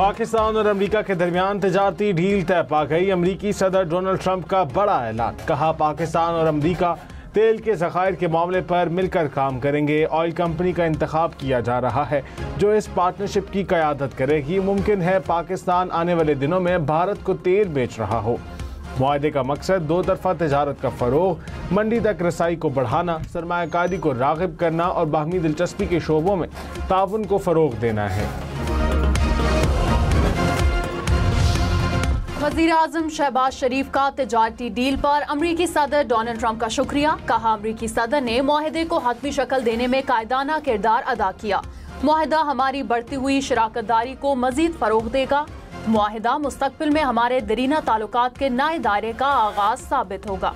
पाकिस्तान और अमेरिका के दरमियान तजारती डील तय पा गई। अमेरिकी सदर डोनाल्ड ट्रंप का बड़ा ऐलान। कहा, पाकिस्तान और अमेरिका तेल के ज़खायर के मामले पर मिलकर काम करेंगे। ऑयल कंपनी का इंतखाब किया जा रहा है जो इस पार्टनरशिप की क़यादत करेगी। मुमकिन है पाकिस्तान आने वाले दिनों में भारत को तेल बेच रहा हो। मुआहदे का मकसद दो तरफा तजारत का फ़रोग, मंडी तक रसाई को बढ़ाना, सरमायाकारी को राग़िब करना और बाहमी दिलचस्पी के शोबों में ताउन को फ़रोग देना है। वज़ीर आज़म शहबाज शरीफ का तजारती डील पर अमरीकी सदर डोनाल्ड ट्रंप का शुक्रिया। कहा, अमरीकी सदर ने मुआहदे को हतमी शक्ल देने में कायदाना किरदार अदा किया। मुआहदा हमारी बढ़ती हुई शराकतदारी को मजीद फ़रोग देगा। मुआहदा मुस्तक़बिल में हमारे दरीना ताल्लुकात के नए दायरे का आगाज साबित होगा।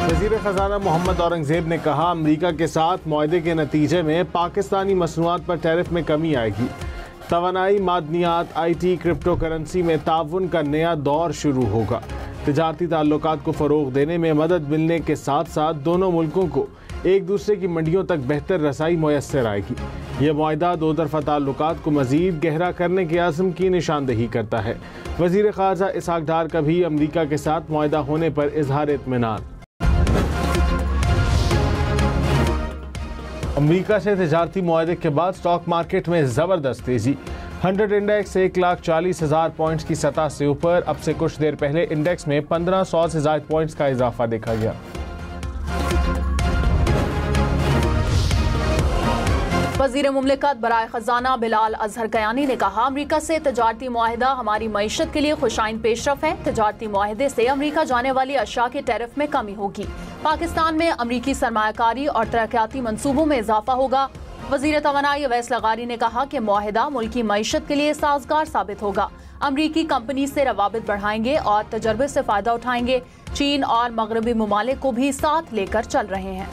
वज़ीर ख़ज़ाना मोहम्मद औरंगज़ेब ने कहा, अमरीका के साथ मुआहदे के नतीजे में पाकिस्तानी मसनूआत पर टैरिफ में कमी आएगी। तवानाई, मादनियात, IT, क्रिप्टो करेंसी में ताउन का नया दौर शुरू होगा। तजारती ताल्लुकात को फ़रोग देने में मदद मिलने के साथ साथ दोनों मुल्कों को एक दूसरे की मंडियों तक बेहतर रसाई मुयस्सर आएगी। यह मुआहदा दो तरफा ताल्लुकात को मज़ीद गहरा करने के आज़म की निशानदही करता है। वज़ीर ख़ारजा इसहाक डार का भी अमरीका के साथ मुआहदा होने पर इज़हार इत्मीनान। अमरीका से तजारती मुआहदे के बाद स्टॉक मार्केट में ज़बरदस्त तेज़ी। 100 इंडेक्स 1,40,000 पॉइंट्स की सतह से ऊपर। अब से कुछ देर पहले इंडेक्स में 1500 से ज़ायद पॉइंट्स का इजाफा देखा गया। वज़ीर मुमलिकत बराए ख़ज़ाना बिलाल अज़हर कयानी ने कहा, अमरीका से तजारती मुआहदा हमारी मईशत के लिए खुशाइन पेशरफ है। तजारती मुआहदे से अमरीका जाने वाली अशिया के टैरिफ में कमी होगी। पाकिस्तान में अमरीकी सरमायाकारी और तरक्याती मंसूबों में इजाफा होगा। वज़ीर तवानाई अवैस लगारी ने कहा कि मुआहदा मुल्की मईशत के लिए साजगार साबित होगा। अमरीकी कंपनी से रवाबित बढ़ाएंगे और तजर्बे से फ़ायदा उठाएंगे। चीन और मगरबी ममालिक को भी साथ लेकर चल रहे हैं।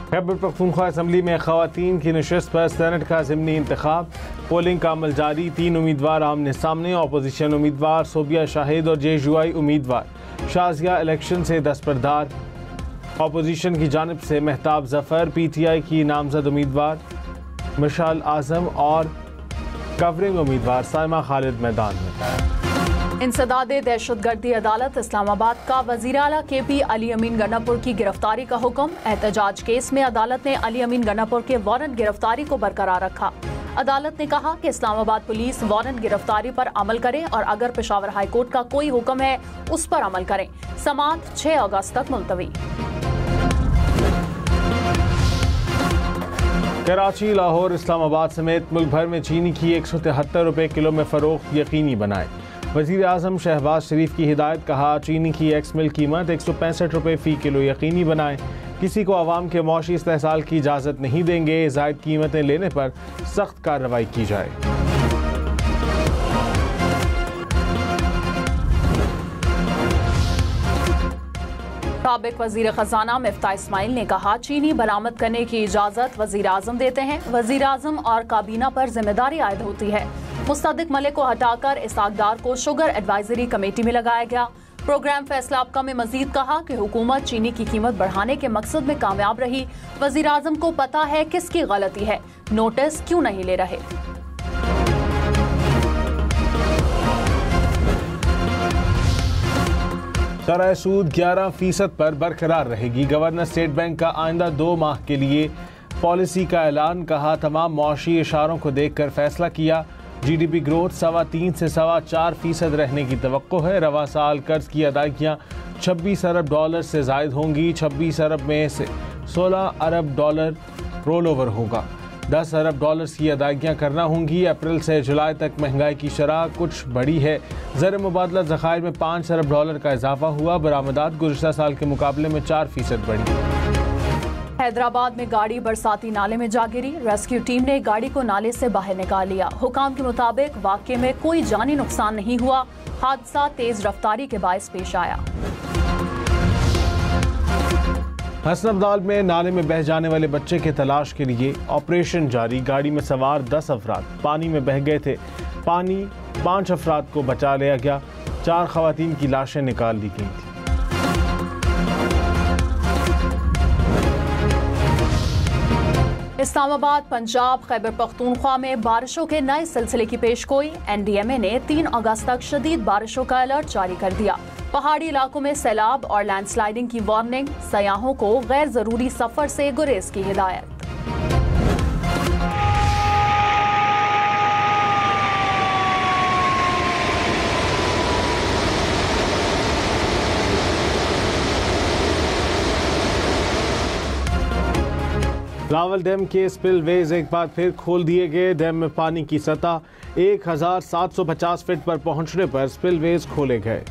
खैबर पख्तूनख्वा असम्बली में ख़वातीन की नशस्त पर सेनेट का ज़िमनी इंतखाब। पोलिंग का अमल जारी। 3 उम्मीदवार आमने सामने। अपोजिशन उम्मीदवार सोबिया शाहिद और JUI उम्मीदवार शाजिया इलेक्शन से दस्तबरदार। अपोजिशन की जानिब से महताब जफ़र, PTI की नामजद उम्मीदवार मशाल आज़म और कवरिंग उम्मीदवार साइमा खालिद मैदान में। इंसदादे दहशतगर्दी अदालत इस्लामाबाद का वज़ीर आला KP अली अमीन गन्नापुर की गिरफ्तारी का हुक्म। एहतजाज केस में अदालत ने अली अमीन गन्नापुर के वारंट गिरफ्तारी को बरकरार रखा। अदालत ने कहा कि इस्लामाबाद पुलिस वारंट गिरफ्तारी पर अमल करे और अगर पेशावर हाई कोर्ट का कोई हुक्म है उस पर अमल करें। समाअत 6 अगस्त तक मुलतवी। कराची, लाहौर, इस्लामाबाद समेत मुल्क भर में चीनी की 173 रुपये किलो में फ़रोख्त यकीनी बनाए। वज़ीर आज़म शहबाज शरीफ की हिदायत। कहा, चीनी की एक्स मिल कीमत 165 रुपये फ़ी किलो यकीनी बनाएं। किसी को आवाम के मौशी इस्तेहसाल की इजाज़त नहीं देंगे। ज़ायद कीमतें लेने पर सख्त कार्रवाई की जाए। साबिक वज़ीर ख़ज़ाना मिफ्ता इस्माइल ने कहा, चीनी बरामद करने की इजाज़त वज़ीर आज़म देते हैं। वज़ीर आज़म और काबीना पर जिम्मेदारी आयद होती है। मुस्तदिक मलिक को हटाकर इसहाक डार को शुगर एडवाइजरी कमेटी में लगाया गया। प्रोग्राम फैसला आपका में मजीद कहा कि हुकूमत चीनी की कीमत बढ़ाने के मकसद में कामयाब रही। वज़ीर आज़म को पता है किसकी गलती है, नोटिस क्यों नहीं ले रहे। शरह सूद 11% पर बरकरार रहेगी। गवर्नर स्टेट बैंक का आइंदा 2 माह के लिए पॉलिसी का ऐलान। कहा, तमाम मुआशी इशारों को देखकर फैसला किया। GDP ग्रोथ 3.25 से 4.25% रहने की तवक्को है। रवा साल कर्ज की अदायगियाँ $26 अरब से ज़ायद होंगी। 26 अरब में से $16 अरब रोल ओवर होगा। $10 अरब की अदायगियाँ करना होंगी। अप्रैल से जुलाई तक महंगाई की शरह कुछ बढ़ी है। ज़र मुबादला ज़खायर में $5 अरब का इजाफा हुआ। बरामदात गुज़श्ता साल के मुकाबले में 4% बढ़ी। हैदराबाद में गाड़ी बरसाती नाले में जा गिरी। रेस्क्यू टीम ने गाड़ी को नाले से बाहर निकाल लिया। हुकाम के मुताबिक वाक़ये में कोई जानी नुकसान नहीं हुआ। हादसा तेज रफ्तारी के बायस पेश आया। हसन अब्दाल में नाले में बह जाने वाले बच्चे के तलाश के लिए ऑपरेशन जारी। गाड़ी में सवार 10 अफराद पानी में बह गए थे। 5 अफराद को बचा लिया गया। 4 खवातीन की लाशें निकाल ली गई थी। इस्लामाबाद, पंजाब, खैबर पख्तूनख्वा में बारिशों के नए सिलसिले की पेशगोई। NDMA ने 3 अगस्त तक शदीद बारिशों का अलर्ट जारी कर दिया। पहाड़ी इलाकों में सैलाब और लैंडस्लाइडिंग की वार्निंग। सयाहों को गैर जरूरी सफर से गुरेज की हिदायत। रावल डैम के स्पिलवेज एक बार फिर खोल दिए गए। डैम में पानी की सतह 1750 फीट पर पहुंचने पर स्पिलवेज खोले गए।